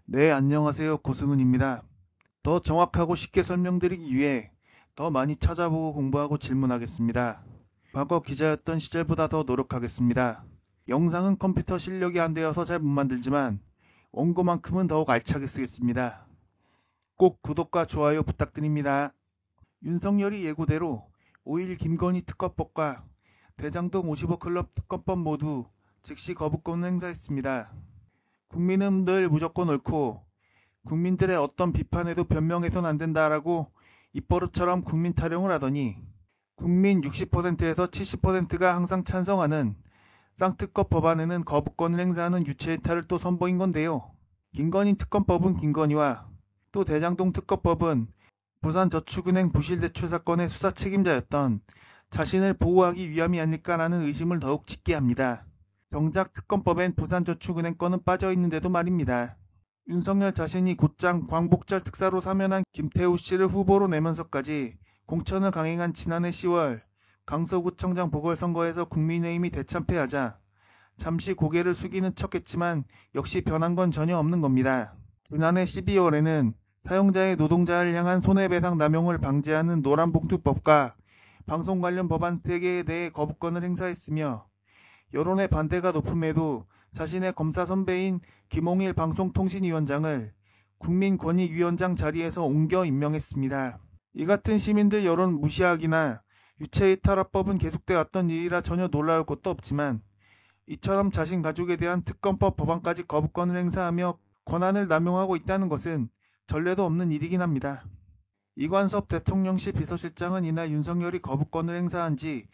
네, 안녕하세요. 고승은입니다. 더 정확하고 쉽게 설명드리기 위해 더 많이 찾아보고 공부하고 질문하겠습니다. 과거 기자였던 시절보다 더 노력하겠습니다. 영상은 컴퓨터 실력이 안 되어서 잘 못 만들지만 원고만큼은 더욱 알차게 쓰겠습니다. 꼭 구독과 좋아요 부탁드립니다. 윤석열이 예고대로 5일 김건희 특검법과 대장동 55클럽 특검법 모두 즉시 거부권을 행사했습니다. 국민은 늘 무조건 옳고 국민들의 어떤 비판에도 변명해선 안 된다라고 입버릇처럼 국민 타령을 하더니 국민 60%에서 70%가 항상 찬성하는 쌍특검 법안에는 거부권을 행사하는 유체이탈을 또 선보인 건데요. 김건희 특검법은 김건희와 또 대장동 특검법은 부산저축은행 부실대출 사건의 수사 책임자였던 자신을 보호하기 위함이 아닐까라는 의심을 더욱 짓게 합니다. 정작 특검법엔 부산저축은행 건은 빠져있는데도 말입니다. 윤석열 자신이 곧장 광복절 특사로 사면한 김태우 씨를 후보로 내면서까지 공천을 강행한 지난해 10월 강서구청장 보궐선거에서 국민의힘이 대참패하자 잠시 고개를 숙이는 척했지만 역시 변한 건 전혀 없는 겁니다. 지난해 12월에는 사용자의 노동자를 향한 손해배상 남용을 방지하는 노란봉투법과 방송 관련 법안 3개에 대해 거부권을 행사했으며 여론의 반대가 높음에도 자신의 검사 선배인 김홍일 방송통신위원장을 국민권익위원장 자리에서 옮겨 임명했습니다. 이 같은 시민들 여론 무시하기나 유체이탈화법은 계속돼 왔던 일이라 전혀 놀라울 것도 없지만 이처럼 자신 가족에 대한 특검법 법안까지 거부권을 행사하며 권한을 남용하고 있다는 것은 전례도 없는 일이긴 합니다. 이관섭 대통령실 비서실장은 이날 윤석열이 거부권을 행사한 지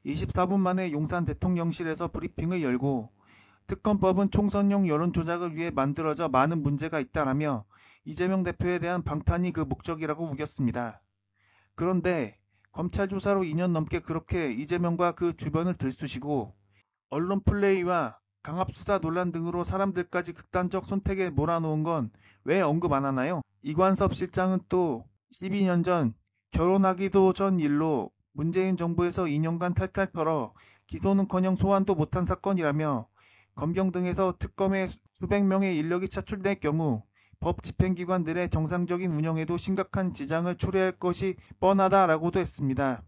24분 만에 용산 대통령실에서 브리핑을 열고 특검법은 총선용 여론조작을 위해 만들어져 많은 문제가 있다라며 이재명 대표에 대한 방탄이 그 목적이라고 우겼습니다. 그런데 검찰 조사로 2년 넘게 그렇게 이재명과 그 주변을 들쑤시고 언론 플레이와 강압수사 논란 등으로 사람들까지 극단적 선택에 몰아놓은 건 왜 언급 안 하나요? 이관섭 실장은 또 12년 전 결혼하기도 전 일로 문재인 정부에서 2년간 탈탈 털어 기소는커녕 소환도 못한 사건이라며 검경 등에서 특검에 수백 명의 인력이 차출될 경우 법 집행기관들의 정상적인 운영에도 심각한 지장을 초래할 것이 뻔하다라고도 했습니다.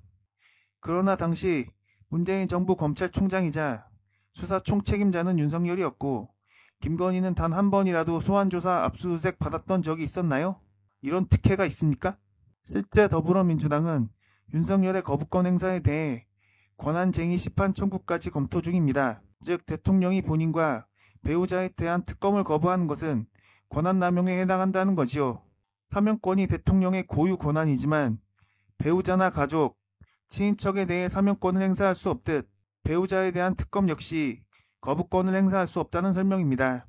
그러나 당시 문재인 정부 검찰총장이자 수사 총책임자는 윤석열이었고 김건희는 단 한 번이라도 소환조사 압수수색 받았던 적이 있었나요? 이런 특혜가 있습니까? 실제 더불어민주당은 윤석열의 거부권 행사에 대해 권한쟁의 심판 청구까지 검토 중입니다. 즉 대통령이 본인과 배우자에 대한 특검을 거부하는 것은 권한남용에 해당한다는 거지요. 사면권이 대통령의 고유 권한이지만 배우자나 가족, 친인척에 대해 사면권을 행사할 수 없듯 배우자에 대한 특검 역시 거부권을 행사할 수 없다는 설명입니다.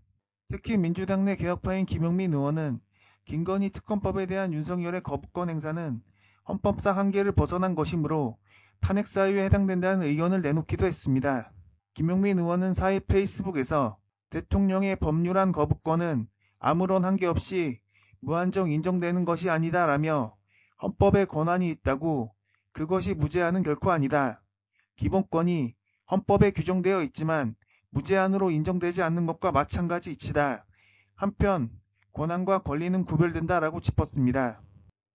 특히 민주당 내 개혁파인 김용민 의원은 김건희 특검법에 대한 윤석열의 거부권 행사는 헌법상 한계를 벗어난 것이므로 탄핵 사유에 해당된다는 의견을 내놓기도 했습니다. 김용민 의원은 4일 페이스북에서 대통령의 법률안 거부권은 아무런 한계 없이 무한정 인정되는 것이 아니다라며 헌법에 권한이 있다고 그것이 무제한은 결코 아니다. 기본권이 헌법에 규정되어 있지만 무제한으로 인정되지 않는 것과 마찬가지 이치다. 한편 권한과 권리는 구별된다라고 짚었습니다.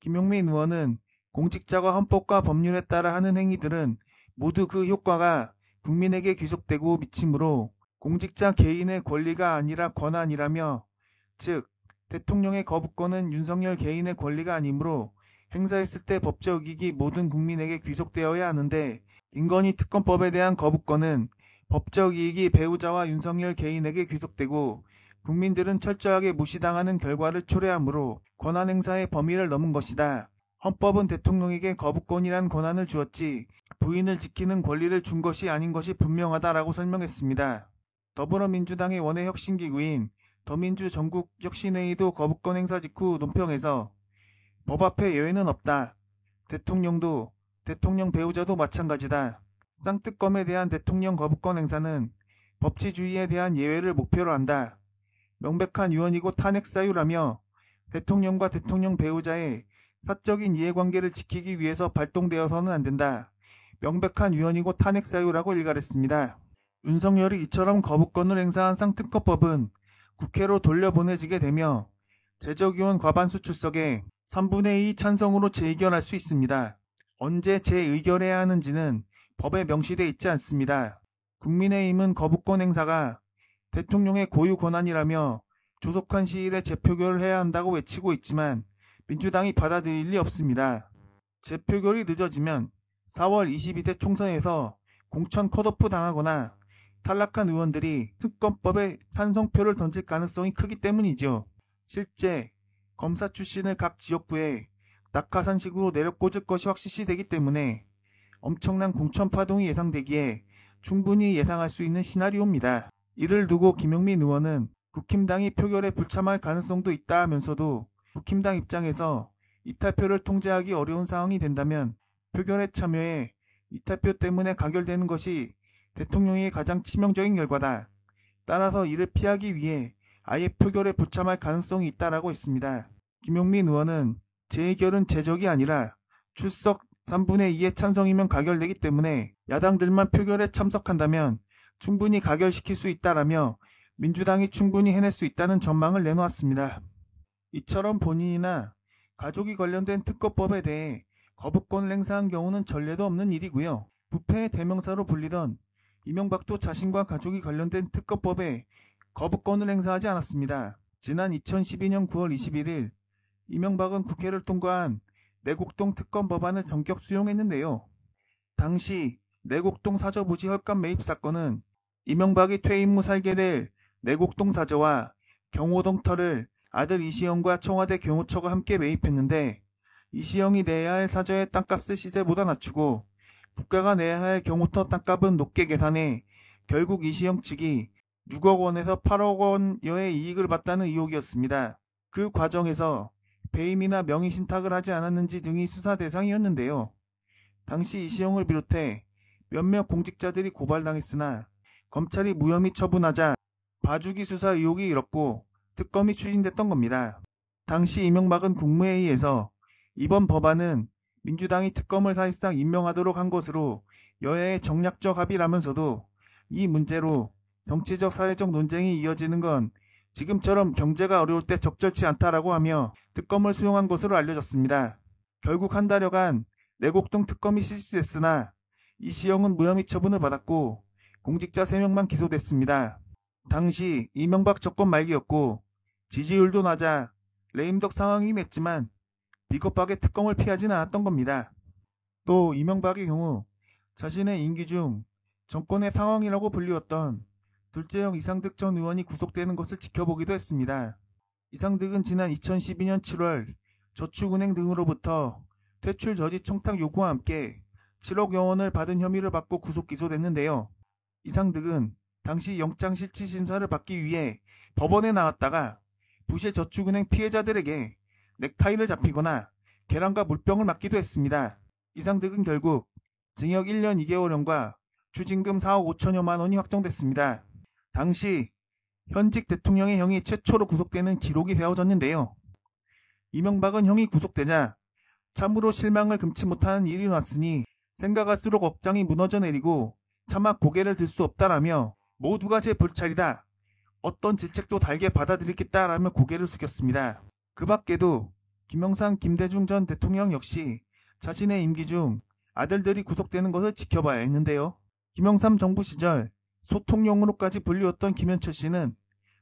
김용민 의원은 공직자가 헌법과 법률에 따라 하는 행위들은 모두 그 효과가 국민에게 귀속되고 미치므로 공직자 개인의 권리가 아니라 권한이라며 즉 대통령의 거부권은 윤석열 개인의 권리가 아니므로 행사했을 때 법적 이익이 모든 국민에게 귀속되어야 하는데 김건희 특검법에 대한 거부권은 법적 이익이 배우자와 윤석열 개인에게 귀속되고 국민들은 철저하게 무시당하는 결과를 초래하므로 권한 행사의 범위를 넘은 것이다. 헌법은 대통령에게 거부권이란 권한을 주었지 부인을 지키는 권리를 준 것이 아닌 것이 분명하다라고 설명했습니다. 더불어민주당의 원외 혁신기구인 더민주 전국혁신회의도 거부권 행사 직후 논평에서 법 앞에 예외는 없다. 대통령도 대통령 배우자도 마찬가지다. 쌍특검에 대한 대통령 거부권 행사는 법치주의에 대한 예외를 목표로 한다. 명백한 위헌이고 탄핵 사유라며 대통령과 대통령 배우자의 사적인 이해관계를 지키기 위해서 발동되어서는 안 된다. 명백한 위헌이고 탄핵 사유라고 일갈했습니다. 윤석열이 이처럼 거부권을 행사한 쌍특검법은 국회로 돌려보내지게 되며 제적의원 과반수 출석에 3분의 2 찬성으로 재의결할 수 있습니다. 언제 재의결해야 하는지는 법에 명시돼 있지 않습니다. 국민의힘은 거부권 행사가 대통령의 고유 권한이라며 조속한 시일에 재표결을 해야 한다고 외치고 있지만 민주당이 받아들일 리 없습니다. 재표결이 늦어지면 4월 22대 총선에서 공천 컷오프 당하거나 탈락한 의원들이 특검법에 찬성표를 던질 가능성이 크기 때문이죠. 실제 검사 출신을 각 지역구에 낙하산식으로 내려 꽂을 것이 확실시되기 때문에 엄청난 공천 파동이 예상되기에 충분히 예상할 수 있는 시나리오입니다. 이를 두고 김용민 의원은 국힘당이 표결에 불참할 가능성도 있다 하면서도 국힘당 입장에서 이탈표를 통제하기 어려운 상황이 된다면 표결에 참여해 이탈표 때문에 가결되는 것이 대통령의 가장 치명적인 결과다. 따라서 이를 피하기 위해 아예 표결에 불참할 가능성이 있다라고 했습니다. 김용민 의원은 재의결은 제적이 아니라 출석 3분의 2의 찬성이면 가결되기 때문에 야당들만 표결에 참석한다면 충분히 가결시킬 수 있다라며 민주당이 충분히 해낼 수 있다는 전망을 내놓았습니다. 이처럼 본인이나 가족이 관련된 특검법에 대해 거부권을 행사한 경우는 전례도 없는 일이고요. 부패의 대명사로 불리던 이명박도 자신과 가족이 관련된 특검법에 거부권을 행사하지 않았습니다. 지난 2012년 9월 21일 이명박은 국회를 통과한 내곡동 특검 법안을 전격 수용했는데요. 당시 내곡동 사저 부지 헐값 매입 사건은 이명박이 퇴임 후 살게 될 내곡동 사저와 경호동 터를 아들 이시영과 청와대 경호처가 함께 매입했는데 이시영이 내야 할 사저의 땅값을 시세보다 낮추고 국가가 내야 할 경호터 땅값은 높게 계산해 결국 이시영 측이 6억 원에서 8억 원여의 이익을 봤다는 의혹이었습니다. 그 과정에서 배임이나 명의신탁을 하지 않았는지 등이 수사 대상이었는데요. 당시 이시영을 비롯해 몇몇 공직자들이 고발당했으나 검찰이 무혐의 처분하자 봐주기 수사 의혹이 일었고 특검이 추진됐던 겁니다. 당시 이명박은 국무회의에서 이번 법안은 민주당이 특검을 사실상 임명하도록 한 것으로 여야의 정략적 합의라면서도 이 문제로 정치적 사회적 논쟁이 이어지는 건 지금처럼 경제가 어려울 때 적절치 않다라고 하며 특검을 수용한 것으로 알려졌습니다. 결국 한 달여간 내곡동 특검이 실시됐으나 이시영은 무혐의 처분을 받았고 공직자 3명만 기소됐습니다. 당시 이명박 정권 말기였고 지지율도 낮아 레임덕 상황이긴 했지만 비겁하게 특검을 피하지는 않았던 겁니다. 또 이명박의 경우 자신의 임기 중 정권의 상황이라고 불리웠던 둘째형 이상득 전 의원이 구속되는 것을 지켜보기도 했습니다. 이상득은 지난 2012년 7월 저축은행 등으로부터 퇴출 저지 청탁 요구와 함께 7억여 원을 받은 혐의를 받고 구속 기소됐는데요. 이상득은 당시 영장실치심사를 받기 위해 법원에 나왔다가 부실 저축은행 피해자들에게 넥타이를 잡히거나 계란과 물병을 맞기도 했습니다. 이상득은 결국 징역 1년 2개월형과 추징금 4억 5천여만 원이 확정됐습니다. 당시 현직 대통령의 형이 최초로 구속되는 기록이 세워졌는데요. 이명박은 형이 구속되자 참으로 실망을 금치 못하는 일이 났으니 생각할수록 억장이 무너져 내리고 차마 고개를 들 수 없다라며 모두가 제 불찰이다. 어떤 질책도 달게 받아들이겠다라며 고개를 숙였습니다. 그 밖에도 김영삼, 김대중 전 대통령 역시 자신의 임기 중 아들들이 구속되는 것을 지켜봐야 했는데요. 김영삼 정부 시절 소통용으로까지 불리웠던 김현철 씨는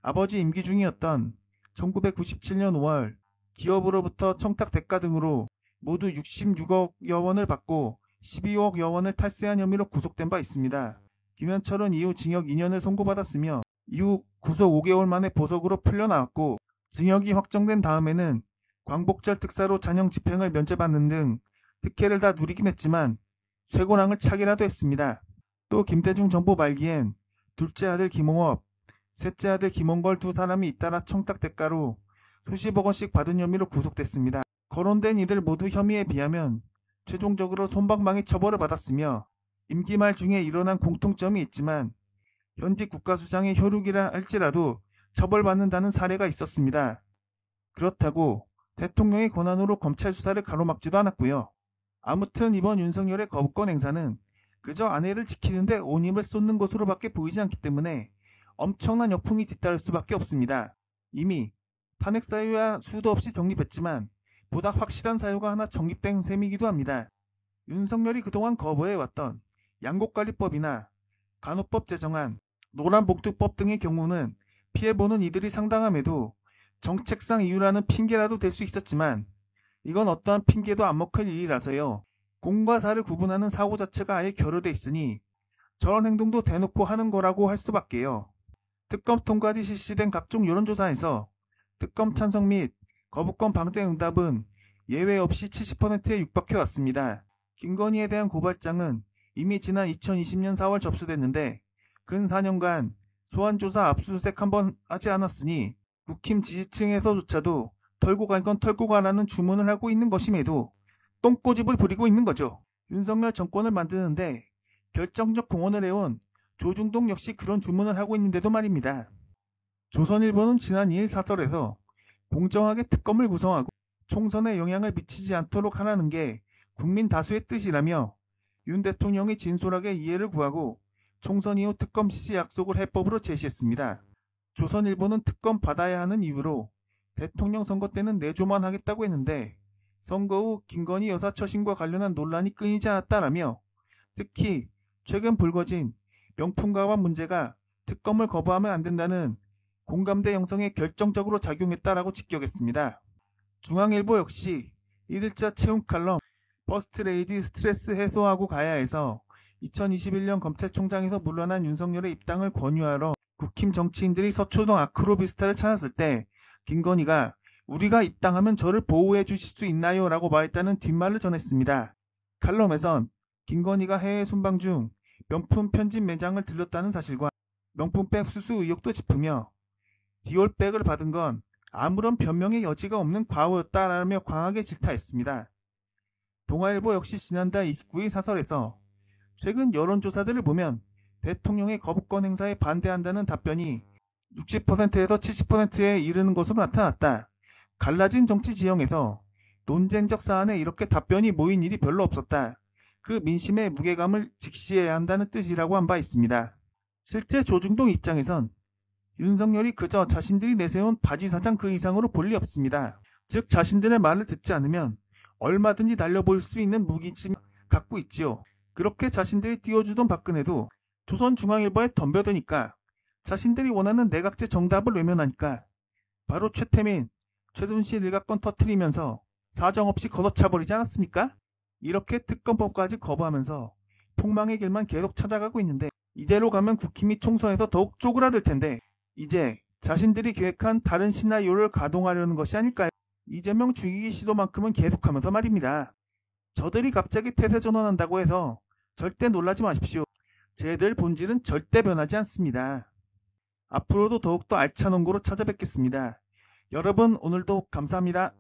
아버지 임기 중이었던 1997년 5월 기업으로부터 청탁 대가 등으로 모두 66억여 원을 받고 12억여 원을 탈세한 혐의로 구속된 바 있습니다. 김현철은 이후 징역 2년을 선고받았으며 이후 구속 5개월 만에 보석으로 풀려나왔고 징역이 확정된 다음에는 광복절 특사로 잔영 집행을 면제받는 등 특혜를 다 누리긴 했지만 쇠고랑을 차기라도 했습니다. 또 김대중 정부 말기엔 둘째 아들 김홍업, 셋째 아들 김홍걸 두 사람이 잇따라 청탁 대가로 수십억 원씩 받은 혐의로 구속됐습니다. 거론된 이들 모두 혐의에 비하면 최종적으로 솜방망이 처벌을 받았으며 임기 말 중에 일어난 공통점이 있지만 현직 국가수장의 혈육이라 할지라도 처벌받는다는 사례가 있었습니다. 그렇다고 대통령의 권한으로 검찰 수사를 가로막지도 않았고요. 아무튼 이번 윤석열의 거부권 행사는 그저 아내를 지키는데 온 힘을 쏟는 것으로밖에 보이지 않기 때문에 엄청난 역풍이 뒤따를 수밖에 없습니다. 이미 탄핵 사유야 수도 없이 정립했지만 보다 확실한 사유가 하나 정립된 셈이기도 합니다. 윤석열이 그동안 거부해왔던 양곡관리법이나 간호법 제정안, 노란봉투법 등의 경우는 피해보는 이들이 상당함에도 정책상 이유라는 핑계라도 될 수 있었지만 이건 어떠한 핑계도 안 먹힐 일이라서요. 공과 사를 구분하는 사고 자체가 아예 결여돼 있으니 저런 행동도 대놓고 하는 거라고 할 수밖에요. 특검 통과 뒤 실시된 각종 여론조사에서 특검 찬성 및 거부권 방대 응답은 예외 없이 70%에 육박해왔습니다. 김건희에 대한 고발장은 이미 지난 2020년 4월 접수됐는데 근 4년간 소환조사 압수수색 한번 하지 않았으니 국힘 지지층에서조차도 털고 갈 건 털고 가라는 주문을 하고 있는 것임에도 똥꼬집을 부리고 있는 거죠. 윤석열 정권을 만드는데 결정적 공헌을 해온 조중동 역시 그런 주문을 하고 있는데도 말입니다. 조선일보는 지난 2일 사설에서 공정하게 특검을 구성하고 총선에 영향을 미치지 않도록 하라는 게 국민 다수의 뜻이라며 윤 대통령이 진솔하게 이해를 구하고 총선 이후 특검 실시 약속을 해법으로 제시했습니다. 조선일보는 특검 받아야 하는 이유로 대통령 선거 때는 내조만 하겠다고 했는데 선거 후 김건희 여사 처신과 관련한 논란이 끊이지 않았다라며 특히 최근 불거진 명품가방 문제가 특검을 거부하면 안 된다는 공감대 형성에 결정적으로 작용했다라고 직격했습니다. 중앙일보 역시 1일자 채움 칼럼 퍼스트레이디 스트레스 해소하고 가야 해서 2021년 검찰총장에서 물러난 윤석열의 입당을 권유하러 국힘 정치인들이 서초동 아크로비스타를 찾았을 때 김건희가 우리가 입당하면 저를 보호해 주실 수 있나요? 라고 말했다는 뒷말을 전했습니다. 칼럼에선 김건희가 해외 순방 중 명품 편집 매장을 들렀다는 사실과 명품백 수수 의혹도 짚으며 디올백을 받은 건 아무런 변명의 여지가 없는 과오였다라며 강하게 질타했습니다. 동아일보 역시 지난달 29일 사설에서 최근 여론조사들을 보면 대통령의 거부권 행사에 반대한다는 답변이 60%에서 70%에 이르는 것으로 나타났다. 갈라진 정치 지형에서 논쟁적 사안에 이렇게 답변이 모인 일이 별로 없었다. 그 민심의 무게감을 직시해야 한다는 뜻이라고 한 바 있습니다. 실제 조중동 입장에선 윤석열이 그저 자신들이 내세운 바지사장 그 이상으로 볼 리 없습니다. 즉 자신들의 말을 듣지 않으면 얼마든지 날려볼 수 있는 무기쯤 갖고 있지요. 그렇게 자신들이 띄워주던 박근혜도 조선중앙일보에 덤벼드니까 자신들이 원하는 내각제 정답을 외면하니까 바로 최태민, 최순실 일가권 터트리면서 사정없이 걷어차버리지 않았습니까? 이렇게 특검법까지 거부하면서 폭망의 길만 계속 찾아가고 있는데 이대로 가면 국힘이 총선에서 더욱 쪼그라들 텐데 이제 자신들이 계획한 다른 시나리오를 가동하려는 것이 아닐까요? 이재명 죽이기 시도만큼은 계속하면서 말입니다. 저들이 갑자기 태세 전환한다고 해서 절대 놀라지 마십시오. 쟤들 본질은 절대 변하지 않습니다. 앞으로도 더욱더 알찬 원고로 찾아뵙겠습니다. 여러분 오늘도 감사합니다.